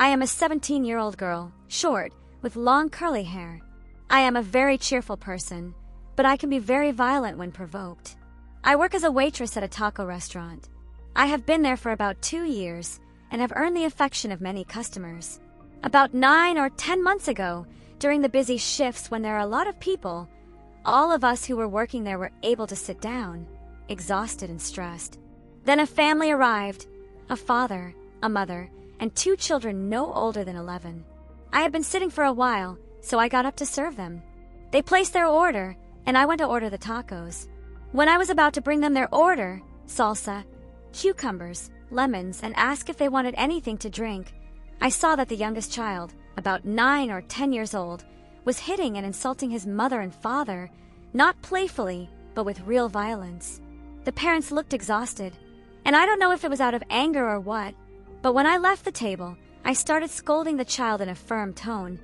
I am a 17-year-old girl, short, with long curly hair. I am a very cheerful person, but I can be very violent when provoked. I work as a waitress at a taco restaurant. I have been there for about 2 years and have earned the affection of many customers. About 9 or 10 months ago, during the busy shifts when there are a lot of people, all of us who were working there were able to sit down, exhausted and stressed. Then a family arrived, a father, a mother, and 2 children no older than 11. I had been sitting for a while, so I got up to serve them. They placed their order, and I went to order the tacos. When I was about to bring them their order, salsa, cucumbers, lemons, and ask if they wanted anything to drink, I saw that the youngest child, about 9 or 10 years old, was hitting and insulting his mother and father, not playfully, but with real violence. The parents looked exhausted, and I don't know if it was out of anger or what, but when I left the table, I started scolding the child in a firm tone,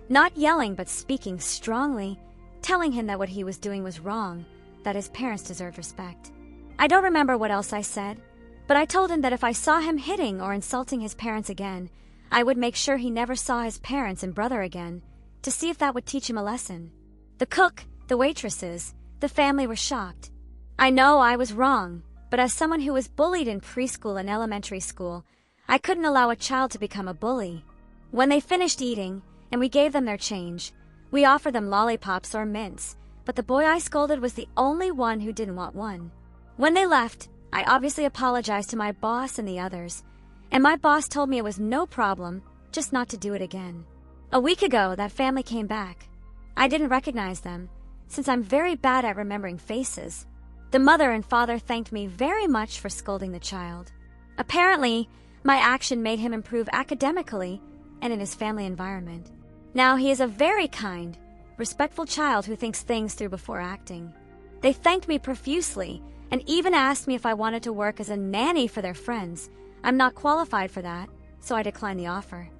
not yelling but speaking strongly, telling him that what he was doing was wrong, that his parents deserved respect. I don't remember what else I said, but I told him that if I saw him hitting or insulting his parents again, I would make sure he never saw his parents and brother again, to see if that would teach him a lesson. The cook, the waitresses, the family were shocked. I know I was wrong, but as someone who was bullied in preschool and elementary school, I couldn't allow a child to become a bully. When they finished eating, and we gave them their change, we offered them lollipops or mints, but the boy I scolded was the only one who didn't want one. When they left, I obviously apologized to my boss and the others, and my boss told me it was no problem, just not to do it again. A week ago, that family came back. I didn't recognize them, since I'm very bad at remembering faces. The mother and father thanked me very much for scolding the child. Apparently, my action made him improve academically and in his family environment. Now he is a very kind, respectful child who thinks things through before acting. They thanked me profusely and even asked me if I wanted to work as a nanny for their friends. I'm not qualified for that, so I declined the offer.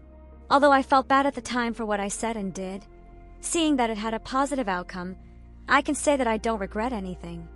Although I felt bad at the time for what I said and did, seeing that it had a positive outcome, I can say that I don't regret anything.